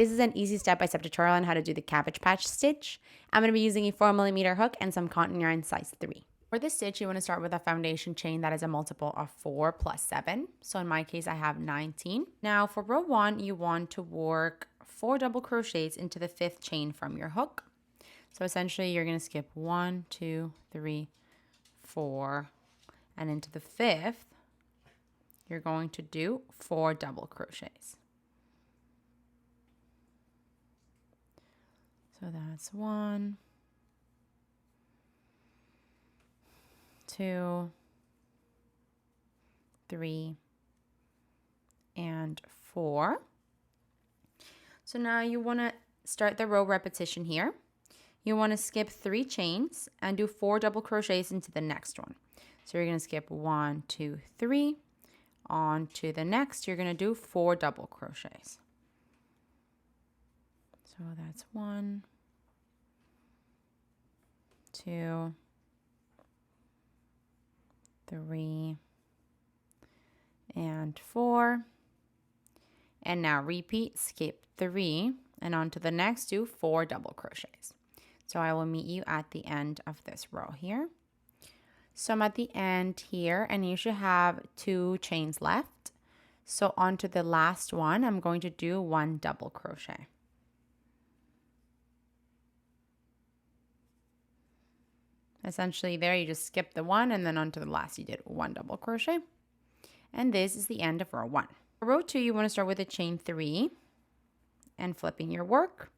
This is an easy step-by-step tutorial on how to do the Cabbage Patch stitch. I'm going to be using a 4mm hook and some cotton yarn size 3. For this stitch, you want to start with a foundation chain that is a multiple of 4 plus 7. So in my case, I have 19. Now for row 1, you want to work 4 double crochets into the 5th chain from your hook. So essentially, you're going to skip 1, 2, 3, 4, and into the 5th, you're going to do 4 double crochets. So that's 1, 2, 3, and 4. So now you want to start the row repetition here. You want to skip 3 chains and do 4 double crochets into the next one. So you're going to skip 1, 2, 3. On to the next, you're going to do 4 double crochets. So that's 1, 2, 3, and 4. And now repeat, skip 3, and on to the next, do 4 double crochets. So I will meet you at the end of this row here. So I'm at the end here, and you should have 2 chains left. So on to the last one, I'm going to do 1 double crochet. Essentially there you just skip the 1, and then onto the last you did 1 double crochet. And this is the end of row 1. For row 2, you want to start with a chain 3 and flipping your work.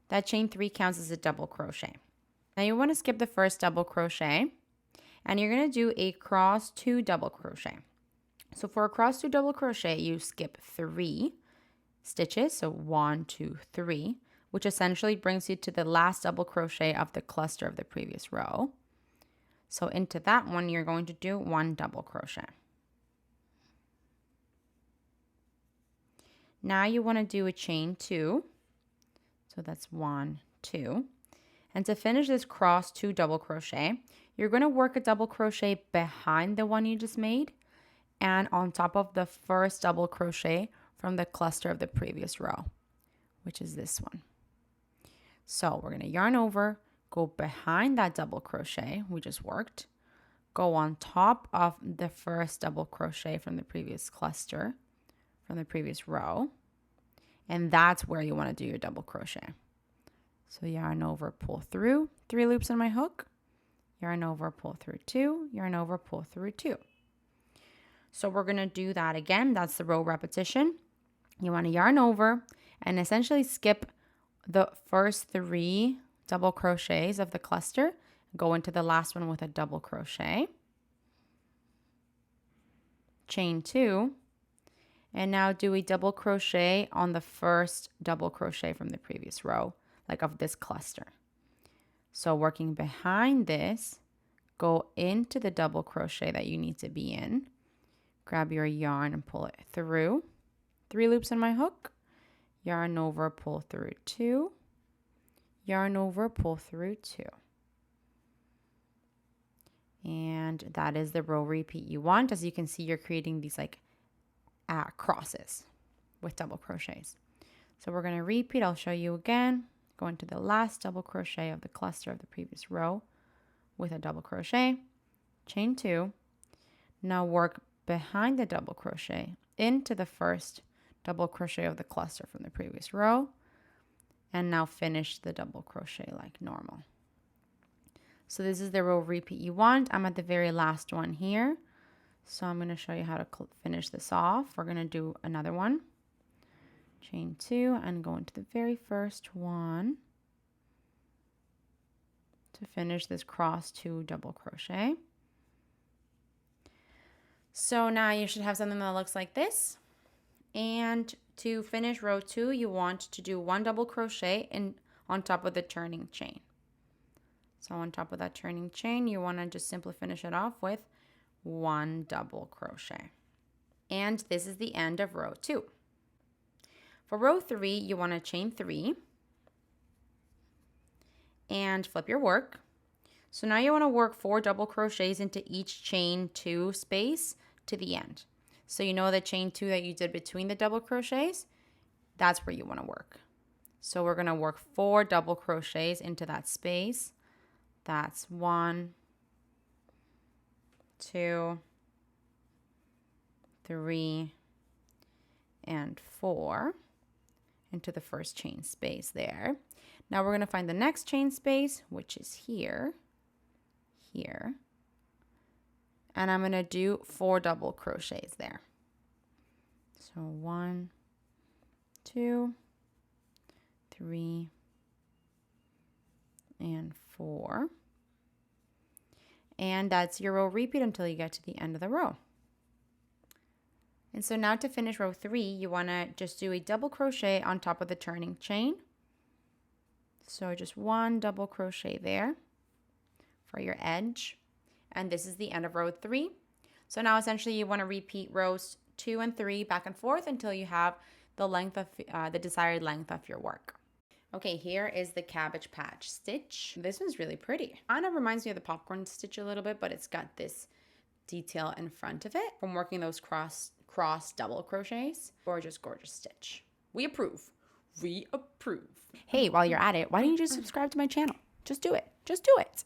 That chain 3 counts as a double crochet. Now you want to skip the first double crochet, and you're going to do a cross 2 double crochet. So for a cross 2 double crochet, you skip 3 stitches, so 1, 2, 3, which essentially brings you to the last double crochet of the cluster of the previous row. So into that one, you're going to do 1 double crochet. Now you want to do a chain 2. So that's 1, 2. And to finish this cross 2 double crochet, you're going to work a double crochet behind the one you just made and on top of the first double crochet from the cluster of the previous row, which is this one. So we're going to yarn over, go behind that double crochet we just worked, go on top of the first double crochet from the previous cluster, from the previous row, and that's where you want to do your double crochet. So yarn over, pull through, 3 loops on my hook, yarn over, pull through 2, yarn over, pull through 2. So we're going to do that again. That's the row repetition. You want to yarn over and essentially skip the first 3 double crochets of the cluster, go into the last one with a double crochet, chain 2, and now do a double crochet on the first double crochet from the previous row, like of this cluster. So working behind this, go into the double crochet that you need to be in, grab your yarn and pull it through, 3 loops on my hook, yarn over, pull through 2, yarn over, pull through 2. And that is the row repeat you want. As you can see, you're creating these like crosses with double crochets. So we're going to repeat. I'll show you again. Go into the last double crochet of the cluster of the previous row with a double crochet, chain 2. Now work behind the double crochet into the first double crochet of the cluster from the previous row, and now finish the double crochet like normal. So this is the row repeat you want. I'm at the very last one here, so I'm going to show you how to finish this off. We're going to do another one, chain 2, and go into the very first one to finish this cross 2 double crochet. So now you should have something that looks like this. And to finish row 2, you want to do 1 double crochet on top of the turning chain. So on top of that turning chain, you want to just simply finish it off with 1 double crochet. And this is the end of row 2. For row 3, you want to chain 3 and flip your work. So now you want to work 4 double crochets into each chain 2 space to the end. So you know the chain 2 that you did between the double crochets, that's where you want to work. So we're going to work 4 double crochets into that space. That's 1, 2, 3, and 4 into the first chain space there. Now we're going to find the next chain space, which is here, here. And I'm going to do 4 double crochets there. So 1, 2, 3, and 4. And that's your row repeat until you get to the end of the row. And so now to finish row 3, you want to just do a double crochet on top of the turning chain. So just 1 double crochet there for your edge. And this is the end of row 3. So now essentially you want to repeat rows 2 and 3 back and forth until you have the length of the desired length of your work. Okay, here is the Cabbage Patch stitch. This one's really pretty. Kind of reminds me of the popcorn stitch a little bit, but it's got this detail in front of it from working those cross double crochets. Gorgeous, gorgeous stitch. We approve. We approve. Hey, while you're at it, why don't you just subscribe to my channel? Just do it. Just do it.